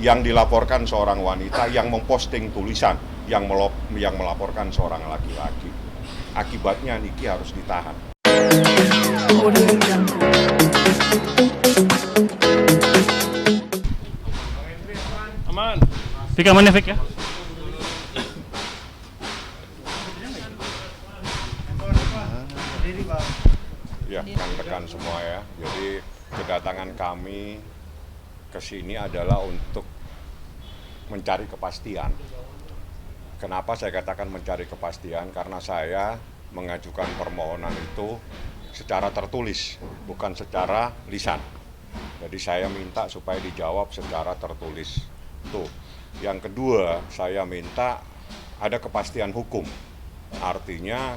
yang dilaporkan seorang wanita yang memposting tulisan yang melaporkan seorang laki-laki. Akibatnya Niki harus ditahan. Aman. Fik aman ya Fik ya? Ya, rekan-rekan semua ya. Jadi kedatangan kami ke sini adalah untuk mencari kepastian. Kenapa saya katakan mencari kepastian? Karena saya mengajukan permohonan itu secara tertulis, bukan secara lisan. Jadi saya minta supaya dijawab secara tertulis. Tuh. Yang kedua, saya minta ada kepastian hukum. Artinya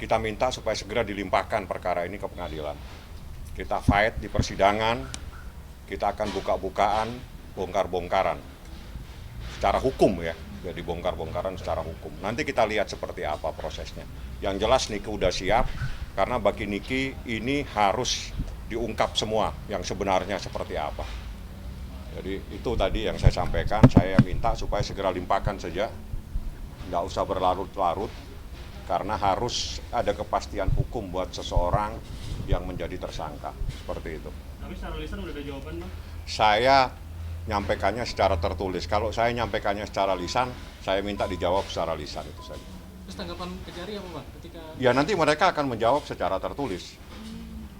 kita minta supaya segera dilimpahkan perkara ini ke pengadilan. Kita fight di persidangan, kita akan buka-bukaan, bongkar-bongkaran. Secara hukum ya, jadi bongkar-bongkaran secara hukum. Nanti kita lihat seperti apa prosesnya. Yang jelas Niki udah siap, karena bagi Niki ini harus diungkap semua yang sebenarnya seperti apa. Jadi itu tadi yang saya sampaikan, saya minta supaya segera limpahkan saja, nggak usah berlarut-larut, karena harus ada kepastian hukum buat seseorang yang menjadi tersangka, seperti itu. Tapi secara lisan udah ada jawaban Bang? Saya nyampaikannya secara tertulis. Kalau saya nyampaikannya secara lisan, saya minta dijawab secara lisan, itu saja. Terus tanggapan Kejari apa Bang? Ya nanti mereka akan menjawab secara tertulis.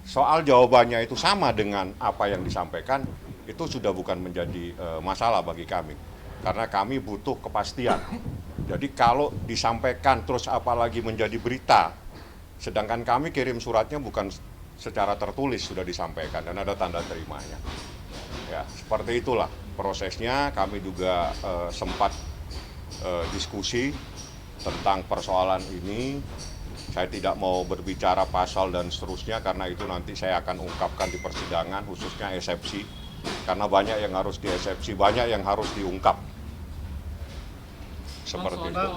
Soal jawabannya itu sama dengan apa yang disampaikan, itu sudah bukan menjadi masalah bagi kami. Karena kami butuh kepastian. Jadi kalau disampaikan terus apalagi menjadi berita, sedangkan kami kirim suratnya bukan secara tertulis sudah disampaikan dan ada tanda terimanya. Ya, seperti itulah prosesnya. Kami juga sempat diskusi tentang persoalan ini. Saya tidak mau berbicara pasal dan seterusnya karena itu nanti saya akan ungkapkan di persidangan, khususnya eksepsi. Karena banyak yang harus diesepsi, banyak yang harus diungkap. Seperti itu.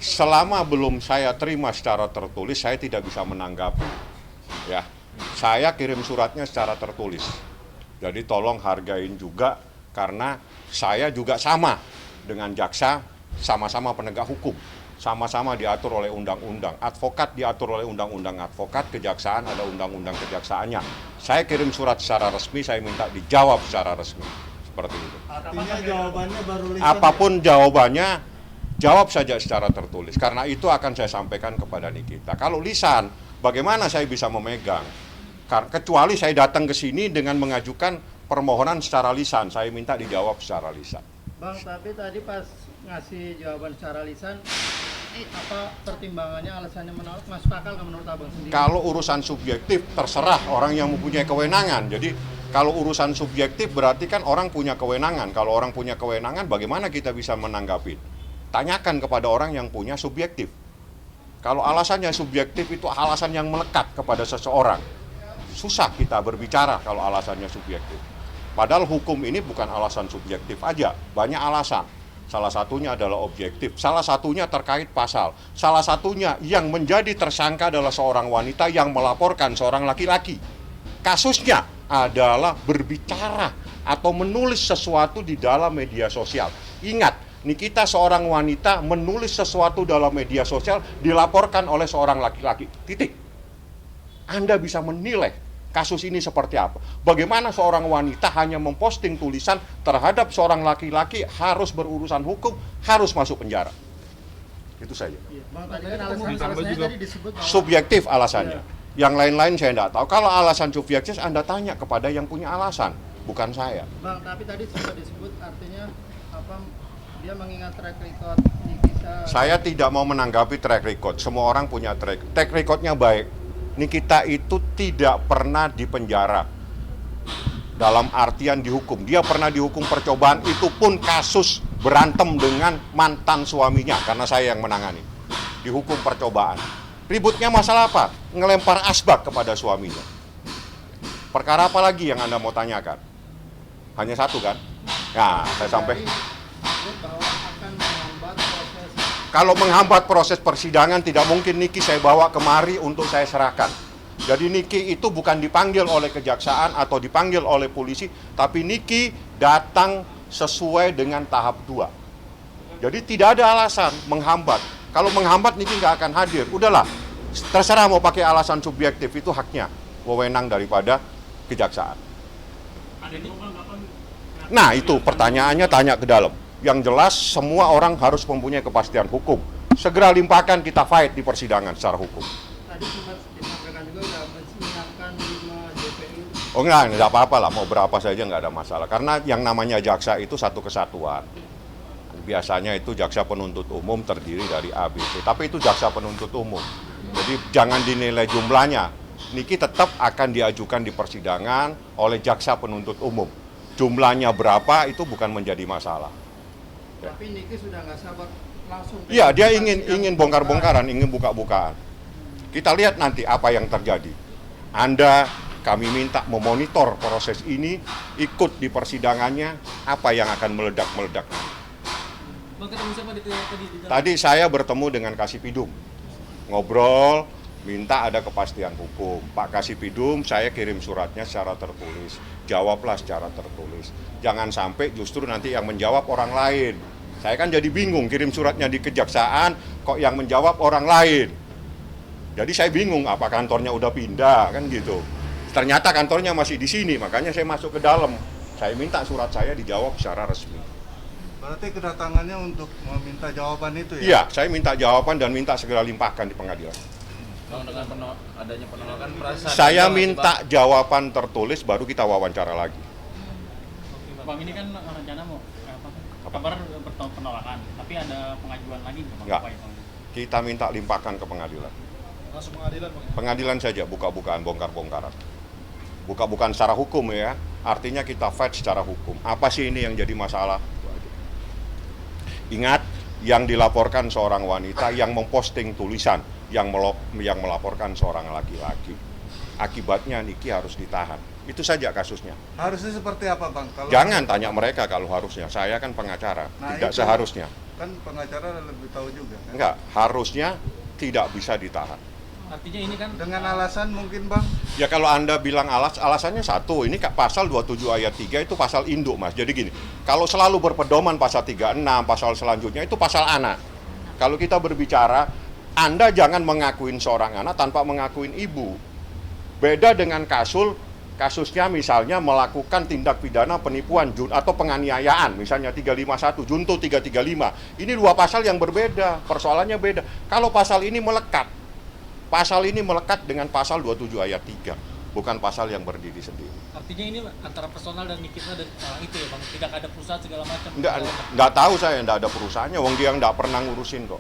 Selama belum saya terima secara tertulis, saya tidak bisa menanggapi. Ya, saya kirim suratnya secara tertulis. Jadi tolong hargain juga, karena saya juga sama dengan jaksa, sama-sama penegak hukum. Sama-sama diatur oleh undang-undang. Advokat diatur oleh undang-undang advokat, kejaksaan ada undang-undang kejaksaannya. Saya kirim surat secara resmi, saya minta dijawab secara resmi. Seperti itu. Artinya jawabannya baru lisan. Apapun jawabannya, jawab saja secara tertulis. Karena itu akan saya sampaikan kepada Nikita. Kalau lisan, bagaimana saya bisa memegang? Kecuali saya datang ke sini dengan mengajukan permohonan secara lisan. Saya minta dijawab secara lisan. Bang, tapi tadi pas ngasih jawaban secara lisan, apa pertimbangannya, alasannya menolak, masuk akal nggak menurut abang sendiri? Kalau urusan subjektif terserah orang yang mempunyai kewenangan. Jadi kalau urusan subjektif berarti kan orang punya kewenangan. Kalau orang punya kewenangan, bagaimana kita bisa menanggapi? Tanyakan kepada orang yang punya subjektif. Kalau alasannya subjektif itu alasan yang melekat kepada seseorang. Susah kita berbicara kalau alasannya subjektif. Padahal hukum ini bukan alasan subjektif aja, banyak alasan. Salah satunya adalah objektif, salah satunya terkait pasal, salah satunya yang menjadi tersangka adalah seorang wanita yang melaporkan seorang laki-laki. Kasusnya adalah berbicara atau menulis sesuatu di dalam media sosial. Ingat, Nikita seorang wanita menulis sesuatu dalam media sosial dilaporkan oleh seorang laki-laki. Titik. Anda bisa menilai kasus ini seperti apa. Bagaimana seorang wanita hanya memposting tulisan terhadap seorang laki-laki harus berurusan hukum, harus masuk penjara. Itu saja. Bang, tadi kan alasannya tadi disebut bahwa Subjektif alasannya. Yang lain-lain saya tidak tahu. Kalau alasan subjektif Anda tanya kepada yang punya alasan, bukan saya. Bang, tapi tadi sempat disebut artinya apa, dia mengingat track record Nikita. Saya tidak mau menanggapi track record. Semua orang punya track recordnya baik. Nikita itu tidak pernah dipenjara dalam artian dihukum. Dia pernah dihukum percobaan, itu pun kasus berantem dengan mantan suaminya karena saya yang menangani. Dihukum percobaan. Ributnya masalah apa? Ngelempar asbak kepada suaminya. Perkara apa lagi yang Anda mau tanyakan? Hanya satu kan? Nah, saya sampai. Bahwa akan menghambat proses. Kalau menghambat proses persidangan, tidak mungkin Niki saya bawa kemari untuk saya serahkan. Jadi Niki itu bukan dipanggil oleh kejaksaan atau dipanggil oleh polisi, tapi Niki datang sesuai dengan tahap 2. Jadi tidak ada alasan menghambat. Kalau menghambat Niki nggak akan hadir. Udahlah, terserah mau pakai alasan subjektif, itu haknya, wewenang daripada kejaksaan. Nah itu pertanyaannya, tanya ke dalam. Yang jelas semua orang harus mempunyai kepastian hukum. Segera limpahkan, kita fight di persidangan secara hukum. Tadi sempat disampaikan juga udah menyiapkan 5 DPU. Oh enggak apa-apa lah, mau berapa saja nggak ada masalah. Karena yang namanya jaksa itu satu kesatuan. Biasanya itu jaksa penuntut umum terdiri dari ABC, tapi itu jaksa penuntut umum. Jadi jangan dinilai jumlahnya. Niki tetap akan diajukan di persidangan oleh jaksa penuntut umum. Jumlahnya berapa itu bukan menjadi masalah. Tapi Niki sudah nggak sabar langsung. Iya, dia ingin bongkar-bongkaran, ingin buka-bukaan. Kita lihat nanti apa yang terjadi. Kami minta memonitor proses ini, ikut di persidangannya, apa yang akan meledak-meledak. Bang, ketemu siapa tadi? Tadi saya bertemu dengan Kasipidum, ngobrol, minta ada kepastian hukum. Pak Kasipidum, saya kirim suratnya secara tertulis, jawablah secara tertulis. Jangan sampai justru nanti yang menjawab orang lain. Saya kan jadi bingung, kirim suratnya di kejaksaan, kok yang menjawab orang lain. Jadi saya bingung, apa kantornya udah pindah, kan gitu. Ternyata kantornya masih di sini, makanya saya masuk ke dalam. Saya minta surat saya dijawab secara resmi. Berarti kedatangannya untuk meminta jawaban itu ya? Iya, saya minta jawaban dan minta segera limpahkan di pengadilan. Bang, dengan adanya penolakan perasaan. Saya minta jawaban tertulis, baru kita wawancara lagi. Bang, ini kan rencana mau kabar penolakan, tapi ada pengajuan lagi nggak, Bang? Nggak. Apa ya, Bang? Kita minta limpahkan ke pengadilan. Langsung pengadilan, Bang. Pengadilan saja, buka-bukaan, bongkar-bongkaran. Buka-bukaan secara hukum ya, artinya kita fight secara hukum. Apa sih ini yang jadi masalah? Ingat, yang dilaporkan seorang wanita yang memposting tulisan, yang melaporkan seorang laki-laki. Akibatnya Niki harus ditahan. Itu saja kasusnya. Harusnya seperti apa, Bang? Jangan tanya mereka kalau harusnya. Saya kan pengacara, Nah, tidak itu seharusnya. Kan pengacara lebih tahu juga. Kan? Enggak, harusnya tidak bisa ditahan. Artinya ini kan Dengan alasan mungkin, Bang? Ya kalau Anda bilang alasannya satu, ini pasal 27 ayat 3 itu pasal induk, Mas. Jadi gini, kalau selalu berpedoman pasal 36, pasal selanjutnya itu pasal anak. Kalau kita berbicara, Anda jangan mengakuin seorang anak tanpa mengakuin ibu. Beda dengan kasusnya misalnya melakukan tindak pidana penipuan atau penganiayaan, misalnya 351, junto 335. Ini dua pasal yang berbeda, persoalannya beda. Kalau pasal ini melekat dengan pasal 27 ayat 3, bukan pasal yang berdiri sendiri. artinya ini antara personal dan Nikita dan itu ya, Bang. Tidak ada perusahaan segala macam. Nggak tahu saya, nggak ada perusahaannya, wong dia nggak pernah ngurusin kok.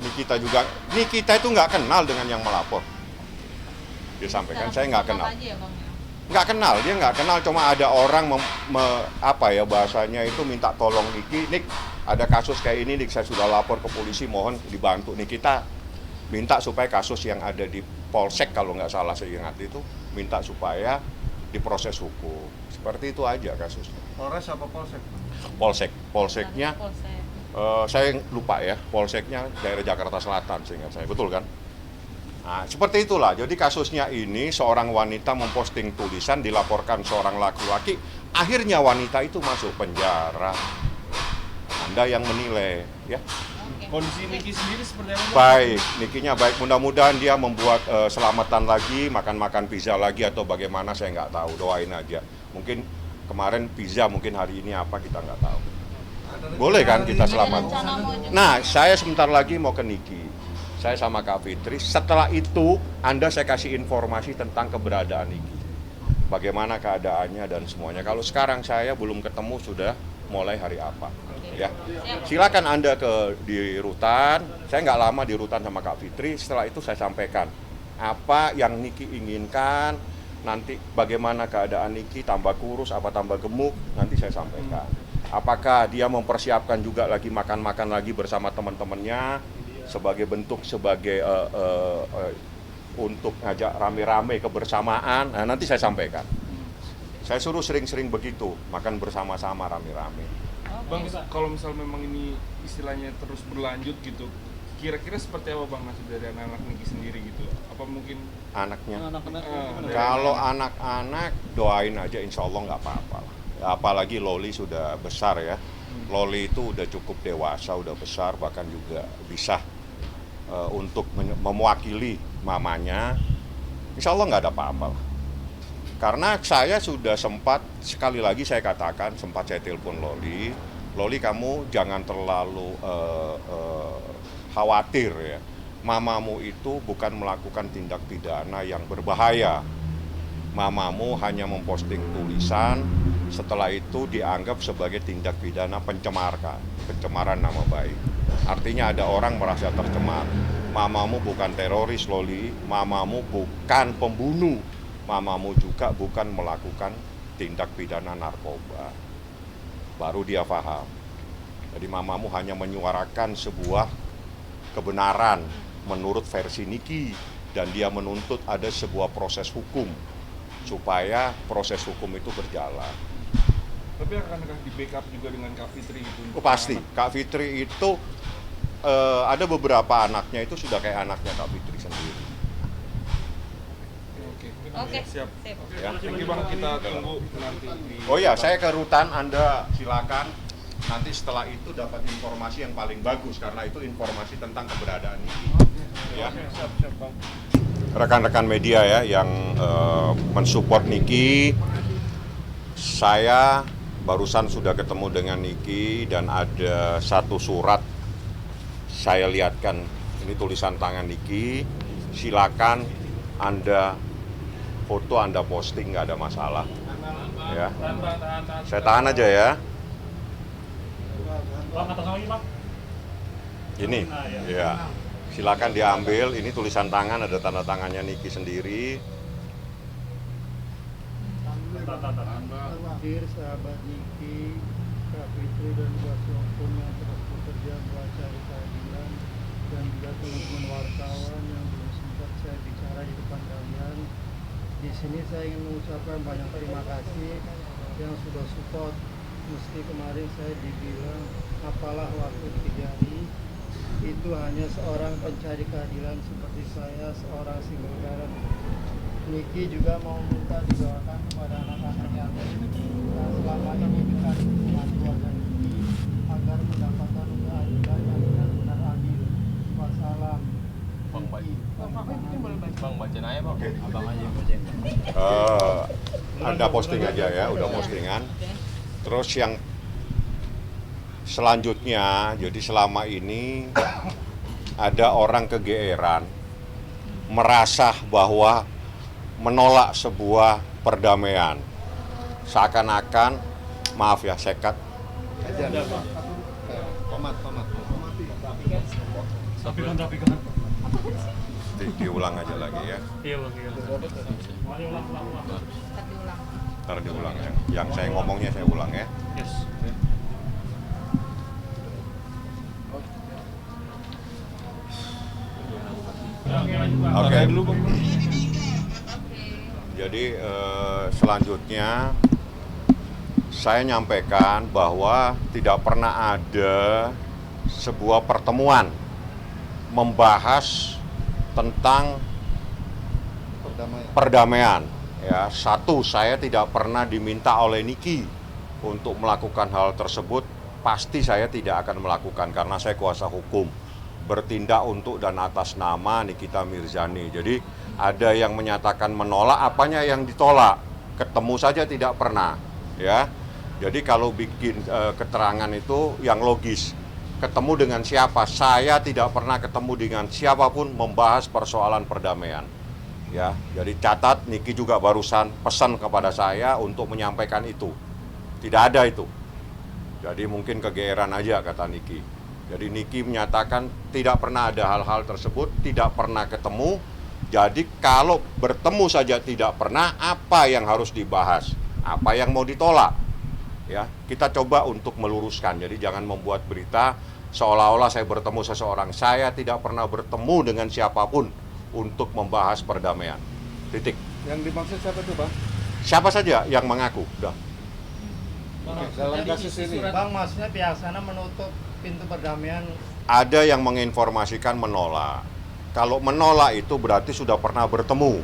Nikita itu nggak kenal dengan yang melapor. Dia sampaikan, saya nggak kenal. Nggak kenal, dia nggak kenal, cuma ada orang bahasanya itu minta tolong Nik, ada kasus kayak ini, Nik, saya sudah lapor ke polisi, mohon dibantu. Nikita minta supaya kasus yang ada di Polsek, kalau nggak salah saya ingat itu, minta supaya diproses hukum. Seperti itu aja kasusnya. Polres apa Polsek? Polseknya, saya lupa ya, Polseknya daerah Jakarta Selatan, seingat saya, betul kan? Nah, seperti itulah. Jadi kasusnya ini seorang wanita memposting tulisan, dilaporkan seorang laki-laki, akhirnya wanita itu masuk penjara. Anda yang menilai, ya. Kondisi Niki sendiri seperti apa, Bang? Baik, Nikinya baik. Mudah-mudahan dia membuat selamatan lagi, makan-makan pizza lagi atau bagaimana, saya nggak tahu. Doain aja. Mungkin kemarin pizza, mungkin hari ini apa, kita nggak tahu. Boleh kan kita selamat? Nah, saya sebentar lagi mau ke Niki. Saya sama Kak Fitri. Setelah itu, saya kasih informasi tentang keberadaan Niki. Bagaimana keadaannya dan semuanya. Kalau sekarang saya belum ketemu, sudah mulai hari apa. Ya, silakan Anda di rutan. Saya nggak lama di rutan sama Kak Fitri. Setelah itu saya sampaikan apa yang Niki inginkan. Nanti bagaimana keadaan Niki, tambah kurus apa tambah gemuk, nanti saya sampaikan. Apakah dia mempersiapkan juga lagi makan-makan lagi bersama teman-temannya sebagai bentuk untuk ngajak rame-rame kebersamaan. Nah, nanti saya sampaikan. Saya suruh sering-sering begitu, makan bersama-sama rame-rame. Bang, kalau misal memang ini istilahnya terus berlanjut gitu, Kira-kira seperti apa Bang nasib dari anak-anak Niki sendiri gitu? Apa mungkin Anaknya. Anak-anak Kalau anak-anak doain aja, insya Allah nggak apa-apa lah. Ya, apalagi Loli sudah besar ya. Loli itu udah cukup dewasa, udah besar, bahkan juga bisa untuk mewakili mamanya. Insya Allah nggak ada apa-apa lah. Karena saya sudah sempat, sekali lagi saya katakan, sempat saya telepon Loli, kamu jangan terlalu khawatir ya. Mamamu itu bukan melakukan tindak pidana yang berbahaya. Mamamu hanya memposting tulisan, setelah itu dianggap sebagai tindak pidana pencemaran nama baik. Artinya ada orang merasa tercemar. Mamamu bukan teroris, Loli. Mamamu bukan pembunuh. Mamamu juga bukan melakukan tindak pidana narkoba. Baru dia paham. Jadi mamamu hanya menyuarakan sebuah kebenaran menurut versi Niki, dan dia menuntut ada sebuah proses hukum supaya proses hukum itu berjalan. tapi akankah di backup juga dengan Kak Fitri gitu? Oh, pasti, Kak Fitri itu ada beberapa anaknya itu sudah kayak anaknya Kak Fitri sendiri. Oke, Siap. sip. Ya. Thank you Bang, kita tunggu nanti di... Oh ya, saya ke rutan, Anda silakan. Nanti setelah itu dapat informasi yang paling bagus, karena itu informasi tentang keberadaan Niki. Ya. Rekan-rekan media ya yang mensupport Niki, saya barusan sudah ketemu dengan Niki dan ada satu surat saya lihatkan, ini tulisan tangan Niki. Silakan Anda foto, Anda posting, nggak ada masalah. Ya, saya tahan aja ya. Bang, atas lagi Bang. Ini, ya. Silakan diambil. Ini tulisan tangan, ada tanda tangannya Niki sendiri. Hadir sahabat Niki, Kak Fitri dan kuasa hukum yang terus bekerja buat cari keadilan, dan juga teman-teman wartawan yang belum sempat saya bicara di depan kalian. Di sini saya ingin mengucapkan banyak terima kasih yang sudah support. Meski kemarin saya dibilang apalah waktu dijari, itu hanya seorang pencari keadilan seperti saya, seorang single parent. Niki juga mau minta didoakan kepada anak-anak yang selama ini dekat dengan keluarga Niki agar mendapatkan keadilan yang benar-benar adil. Wassalam. Bang, bacain aja Bang. Abang aja yang bacain. Anda posting aja ya, udah postingan. Terus yang selanjutnya, jadi selama ini ada orang kegeeran merasa bahwa menolak sebuah perdamaian, seakan-akan, maaf ya, sekat. Tapi kan. Diulang aja lagi ya. Iya Bang, iya. Mari ulang. Diulang. Ntar diulang ya. Yang saya ngomongnya saya ulang ya. Yes. Oke. Dulu Bang. Jadi selanjutnya saya nyampaikan bahwa tidak pernah ada sebuah pertemuan membahas tentang perdamaian. Ya, satu, saya tidak pernah diminta oleh Niki untuk melakukan hal tersebut. Pasti saya tidak akan melakukan karena saya kuasa hukum, bertindak untuk dan atas nama Nikita Mirzani. Jadi ada yang menyatakan menolak, apanya yang ditolak? Ketemu saja tidak pernah, ya. Jadi kalau bikin keterangan itu yang logis. Ketemu dengan siapa? Saya tidak pernah ketemu dengan siapapun membahas persoalan perdamaian. Ya, jadi catat, Niki juga barusan pesan kepada saya untuk menyampaikan itu. Tidak ada itu. Jadi mungkin kegeeran aja kata Niki. Jadi Niki menyatakan tidak pernah ada hal-hal tersebut, tidak pernah ketemu. Jadi kalau bertemu saja tidak pernah, apa yang harus dibahas? Apa yang mau ditolak? Ya, kita coba untuk meluruskan. Jadi jangan membuat berita seolah-olah saya bertemu seseorang. Saya tidak pernah bertemu dengan siapapun untuk membahas perdamaian. Titik. Yang dimaksud siapa tuh Bang? Siapa saja yang mengaku. Udah. Dalam kasus ini. Bang, maksudnya pihak sana menutup pintu perdamaian. Ada yang menginformasikan menolak. Kalau menolak itu berarti sudah pernah bertemu.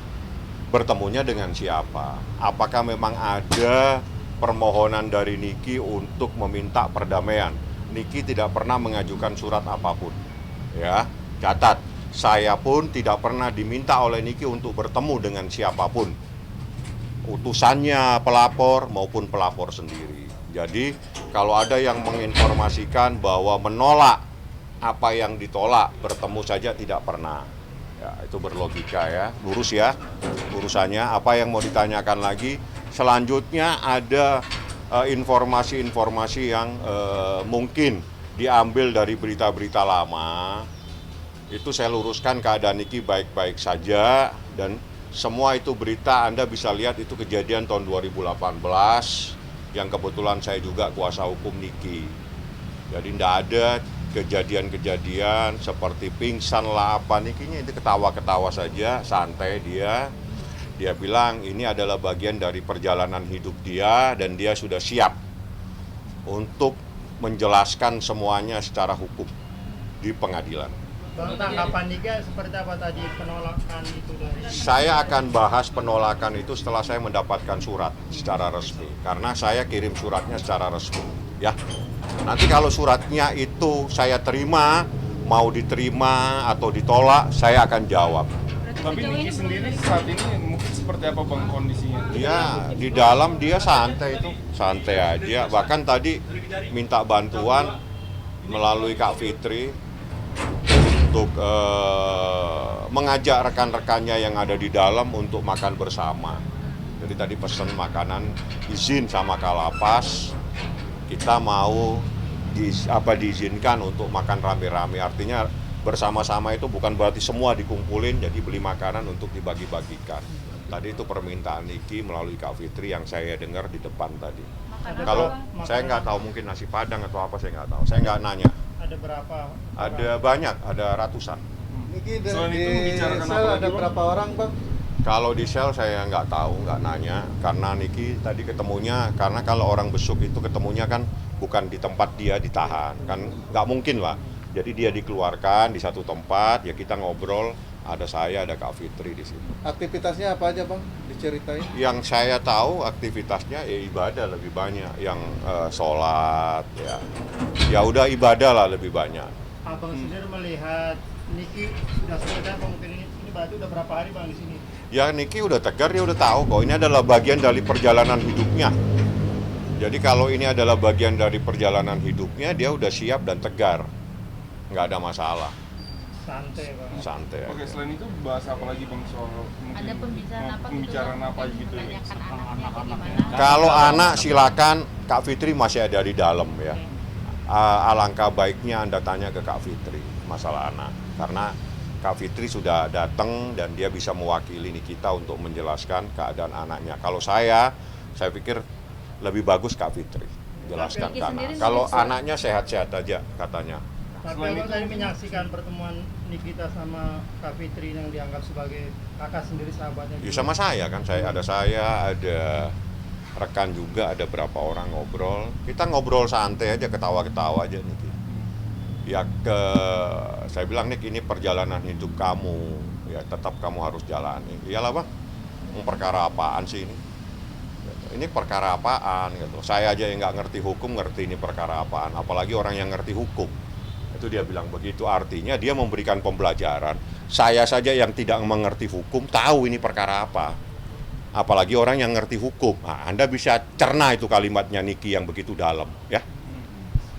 Bertemunya dengan siapa? Apakah memang ada permohonan dari Niki untuk meminta perdamaian? Niki tidak pernah mengajukan surat apapun. Ya, catat. Saya pun tidak pernah diminta oleh Niki untuk bertemu dengan siapapun. Utusannya pelapor maupun pelapor sendiri. Jadi, kalau ada yang menginformasikan bahwa menolak apa yang ditolak, bertemu saja tidak pernah. Ya, itu berlogika ya, lurus ya urusannya. Apa yang mau ditanyakan lagi? Selanjutnya ada informasi-informasi yang mungkin diambil dari berita-berita lama. Itu saya luruskan, keadaan Niki baik-baik saja, dan semua itu berita Anda bisa lihat itu kejadian tahun 2018 yang kebetulan saya juga kuasa hukum Niki. Jadi tidak ada kejadian-kejadian seperti pingsan lah apa. Nikinya itu ketawa-ketawa saja, santai dia. Dia bilang ini adalah bagian dari perjalanan hidup dia dan dia sudah siap untuk menjelaskan semuanya secara hukum di pengadilan. Bang, tanggapan Niki seperti apa tadi penolakan itu dari? Saya akan bahas penolakan itu setelah saya mendapatkan surat secara resmi. Karena saya kirim suratnya secara resmi. Ya, nanti kalau suratnya itu saya terima, mau diterima atau ditolak, saya akan jawab. Tapi Niki sendiri saat ini mungkin seperti apa Bang kondisinya? Dia di dalam dia santai itu, santai aja. Bahkan tadi minta bantuan melalui Kak Fitri untuk mengajak rekan-rekannya yang ada di dalam untuk makan bersama. Jadi tadi pesan makanan, izin sama Kalapas, kita mau diizinkan untuk makan rame-rame. Artinya bersama-sama itu bukan berarti semua dikumpulin jadi beli makanan untuk dibagi-bagikan. Tadi itu permintaan Niki melalui Kak Fitri yang saya dengar di depan tadi. Kalau saya nggak tahu, mungkin nasi padang atau apa, saya nggak tahu. Saya nggak nanya. Ada berapa? Ada banyak, ada ratusan. Niki Selain itu di membicarakan sel apa ada lagi, Bang? berapa orang, Bang? Kalau di sel saya nggak tahu, nggak nanya. Karena Niki tadi ketemunya, karena kalau orang besuk itu ketemunya kan bukan di tempat dia ditahan. Kan nggak mungkin lah. Jadi dia dikeluarkan di satu tempat, ya kita ngobrol, ada saya, ada Kak Fitri di situ. Aktivitasnya apa aja, Bang? Diceritain. Yang saya tahu aktivitasnya ya ibadah lebih banyak, yang sholat, ya udah ibadah lah lebih banyak. Abang sendiri melihat Niki sudah selesai mungkin ini berarti udah berapa hari Bang di sini? Ya Niki udah tegar, dia udah tahu kok ini adalah bagian dari perjalanan hidupnya. Jadi kalau ini adalah bagian dari perjalanan hidupnya, dia udah siap dan tegar, nggak ada masalah, Santai Bang. santai Oke, aja. selain itu bahas apa lagi Bang soal mungkin Ada pembicaraan apa gitu? pembicaraan Bang? apa gitu ya? Menanyakan anaknya atau gimana? Kalau anak silakan, Kak Fitri masih ada di dalam ya. Alangkah baiknya Anda tanya ke Kak Fitri masalah anak, karena Kak Fitri sudah datang dan dia bisa mewakili kita untuk menjelaskan keadaan anaknya. Kalau saya pikir lebih bagus Kak Fitri jelaskan Niki ke anak. sendiri Kalau sendiri- anaknya sehat-sehat aja katanya. Tapi Selain Abang itu- tadi menyaksikan pertemuan Nikita sama Kak Fitri yang dianggap sebagai kakak sendiri sahabatnya. Ya sama saya kan, ada rekan juga, ada berapa orang ngobrol. Kita ngobrol santai aja, ketawa-ketawa aja nih. Ya saya bilang, Nik, ini perjalanan hidup kamu, ya tetap kamu harus jalani. Iyalah Bang, perkara apaan sih ini? Ini perkara apaan gitu. Saya aja yang nggak ngerti hukum, ngerti ini perkara apaan. Apalagi orang yang ngerti hukum. Itu dia bilang begitu, artinya dia memberikan pembelajaran. Saya saja yang tidak mengerti hukum tahu ini perkara apa. Apalagi orang yang ngerti hukum. Nah, Anda bisa cerna itu kalimatnya Niki yang begitu dalam, ya.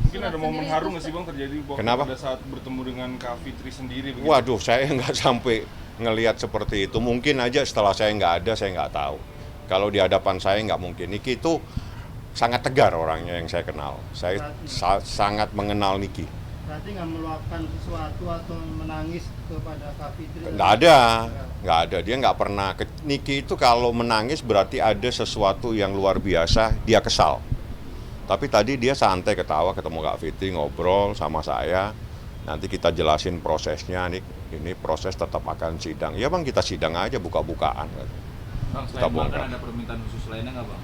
Mungkin ada momen haru nggak sih Bang terjadi waktu Kenapa? pada saat bertemu dengan Kak Fitri sendiri begitu? Waduh, saya nggak sampai ngelihat seperti itu. Mungkin aja setelah saya nggak ada, saya nggak tahu. Kalau di hadapan saya nggak mungkin. Niki itu sangat tegar orangnya yang saya kenal. Saya sangat mengenal Niki. Berarti nggak meluapkan sesuatu atau menangis kepada Kak Fitri? Nggak ada. Dia nggak pernah. Niki itu kalau menangis berarti ada sesuatu yang luar biasa, dia kesal. Tapi tadi dia santai ketawa, ketemu Kak Fitri, ngobrol sama saya. Nanti kita jelasin prosesnya, Nik. Ini proses tetap akan sidang. Ya Bang, kita sidang aja, buka-bukaan. Bang, Kita selain bongkar. makan ada permintaan khusus lainnya nggak Bang?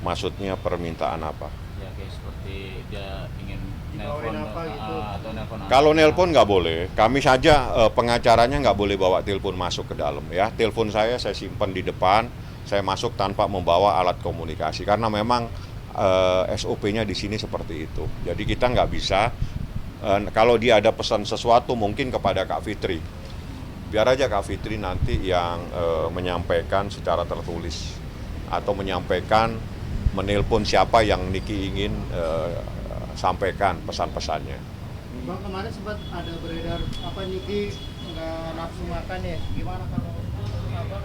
Maksudnya permintaan apa? Ya kayak seperti dia ingin bawain apa gitu. atau nelpon Kalau nelpon nggak boleh, kami saja pengacaranya nggak boleh bawa telepon masuk ke dalam ya. Telepon saya simpan di depan, saya masuk tanpa membawa alat komunikasi karena memang SOP-nya di sini seperti itu. Jadi kita nggak bisa kalau dia ada pesan sesuatu mungkin kepada Kak Fitri. Biar aja Kak Fitri nanti yang menyampaikan secara tertulis atau menyampaikan menelpon siapa yang Niki ingin sampaikan pesan-pesannya. Bang, kemarin sempat ada beredar apa Niki nggak nafsu makan ya? Gimana kalau apa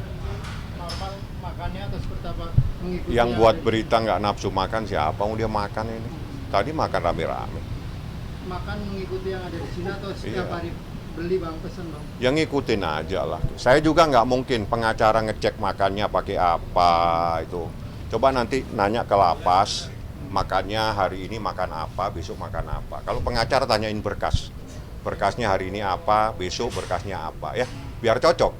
normal makannya atau seperti apa? Mengikuti Yang buat ada- berita nggak nafsu makan siapa? Mau dia makan ini? Tadi makan rame-rame. makan mengikuti yang ada di sini atau setiap Iya. hari beli bang, pesen bang? Yang ngikutin aja lah. Saya juga nggak mungkin pengacara ngecek makannya pakai apa itu. Coba nanti nanya ke lapas, makannya hari ini makan apa, besok makan apa. Kalau pengacara tanyain berkas, berkasnya hari ini apa, besok berkasnya apa, ya biar cocok.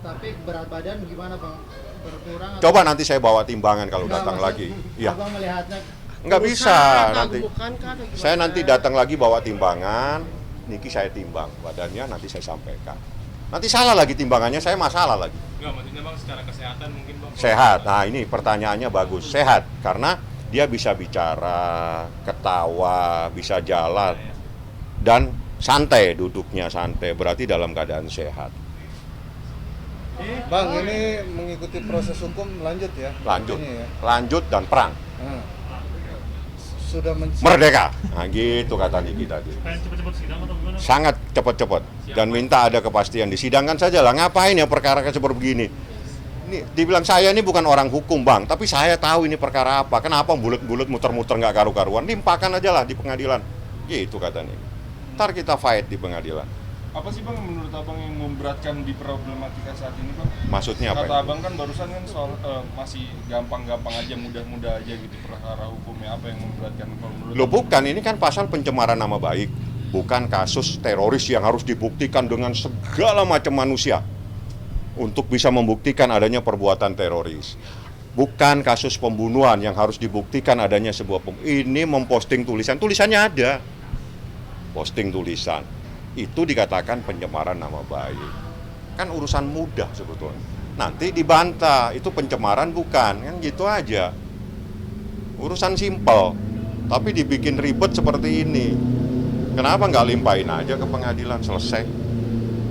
Tapi berat badan gimana bang? Berkurang? atau- Coba nanti saya bawa timbangan kalau Nggak, datang maksud- lagi. Iya, Abang melihatnya nggak bisa nanti. Bukan kah atau gimana? Saya nanti datang lagi bawa timbangan, Niki saya timbang, badannya nanti saya sampaikan. Nanti salah lagi timbangannya, saya masalah lagi. Enggak, maksudnya bang secara kesehatan mungkin bang. Sehat, nah ini pertanyaannya bagus, sehat. Karena dia bisa bicara, ketawa, bisa jalan, dan santai, duduknya santai, berarti dalam keadaan sehat. Bang, ini mengikuti proses hukum lanjut ya? Lanjut, Ini ya. lanjut dan perang. Nah, sudah Merdeka, nah gitu kata Niki tadi. Pengen cepet-cepet sidang atau gimana? Sangat cepat-cepat dan minta ada kepastian, disidangkan saja lah, ngapain ya perkara seperti begini. Ini dibilang saya ini bukan orang hukum bang, tapi saya tahu ini perkara apa, kenapa bulet-bulet muter-muter nggak karu-karuan, limpahkan aja lah di pengadilan, gitu kata Niki. Ntar kita fight di pengadilan. Apa sih bang yang menurut abang yang memberatkan di problematika saat ini bang? Maksudnya apa? Kata Ini? abang kan barusan kan soal masih gampang-gampang aja, mudah-mudah aja gitu perkara hukumnya, apa yang memberatkan kalau menurut Loh abang? bukan, ini kan pasal pencemaran nama baik, bukan kasus teroris yang harus dibuktikan dengan segala macam manusia untuk bisa membuktikan adanya perbuatan teroris. Bukan kasus pembunuhan yang harus dibuktikan adanya sebuah ini memposting tulisannya ada. Posting tulisan itu dikatakan pencemaran nama baik. Kan urusan mudah sebetulnya. Nanti dibantah, itu pencemaran bukan, kan gitu aja. Urusan simpel, tapi dibikin ribet seperti ini. Kenapa nggak limpahin aja ke pengadilan, selesai.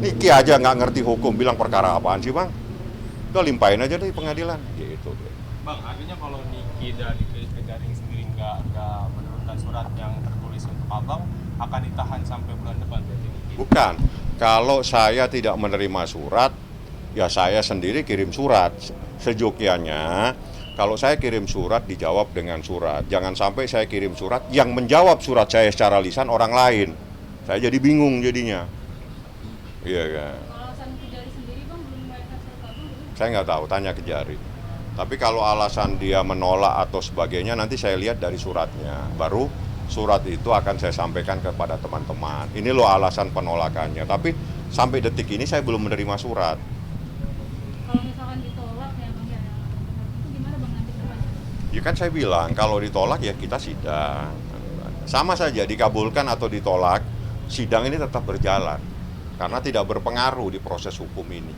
Niki aja nggak ngerti hukum, bilang perkara apaan sih bang? Udah limpahin aja deh pengadilan, gitu deh. Bang, artinya kalau Niki dari Garing sendiri nggak menurunkan surat yang tertulis untuk abang, akan ditahan sampai bulan depan berarti Niki? Bukan, kalau saya tidak menerima surat, ya saya sendiri kirim surat. Sejokianya, kalau saya kirim surat dijawab dengan surat. Jangan sampai saya kirim surat yang menjawab surat saya secara lisan orang lain. Saya jadi bingung jadinya. Iya kan. Kalau alasan Kejari sendiri bang belum membayarkan surat abang belum? Saya nggak tahu, tanya Kejari. Tapi kalau alasan dia menolak atau sebagainya, nanti saya lihat dari suratnya. Baru surat itu akan saya sampaikan kepada teman-teman. Ini loh alasan penolakannya. Tapi sampai detik ini saya belum menerima surat. Kalau misalkan ditolak ya bang ya, itu gimana bang nanti ke depannya? Ya kan saya bilang, kalau ditolak ya kita sidang. Sama saja, dikabulkan atau ditolak, sidang ini tetap berjalan. Karena tidak berpengaruh di proses hukum ini.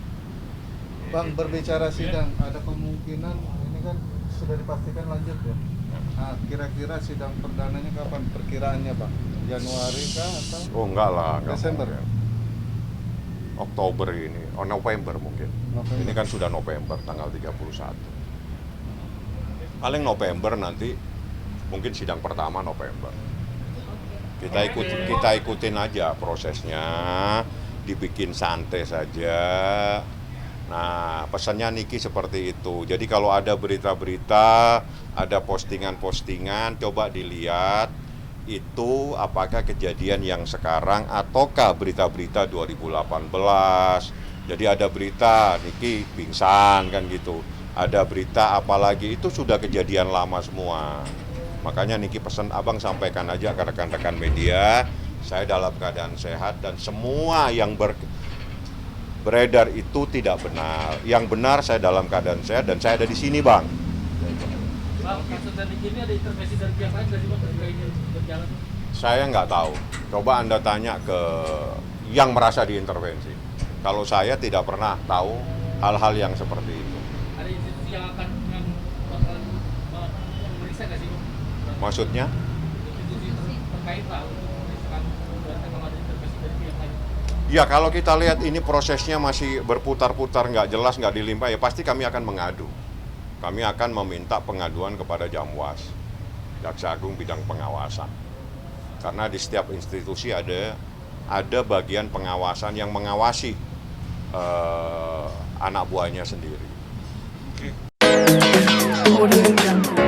Bang, berbicara sidang, ada kemungkinan ini kan sudah dipastikan lanjut ya. Nah, kira-kira sidang perdananya kapan perkiraannya bang? Januari kah atau Oh enggak lah, enggak Desember? mungkin. Oktober ini, oh November mungkin. November? Ini kan sudah November, tanggal 31. Paling November nanti, mungkin sidang pertama November. Kita ikutin aja prosesnya, dibikin santai saja. Nah, pesannya Niki seperti itu. Jadi kalau ada berita-berita, ada postingan-postingan, coba dilihat itu apakah kejadian yang sekarang ataukah berita-berita 2018. Jadi ada berita Niki pingsan kan gitu. Ada berita apalagi itu sudah kejadian lama semua. Makanya Niki pesan abang sampaikan aja ke rekan-rekan media, saya dalam keadaan sehat dan semua yang beredar itu tidak benar. Yang benar saya dalam keadaan sehat dan saya ada di sini bang. Bang, kasus dari ini ada intervensi dari pihak lain nggak sih bang ketika ini berjalan? Saya nggak tahu. Coba Anda tanya ke yang merasa diintervensi. Kalau saya tidak pernah tahu hal-hal yang seperti itu. Ada institusi yang bakalan memeriksa nggak sih, Bang? Maksudnya? Institusi terkait lah untuk memeriksakan kalau ada intervensi dari pihak lain. Ya kalau kita lihat ini prosesnya masih berputar-putar, nggak jelas, nggak dilimpah, ya pasti kami akan mengadu. Kami akan meminta pengaduan kepada Jamwas, Jaksa Agung bidang pengawasan. Karena di setiap institusi ada bagian pengawasan yang mengawasi anak buahnya sendiri. Audio Jungle.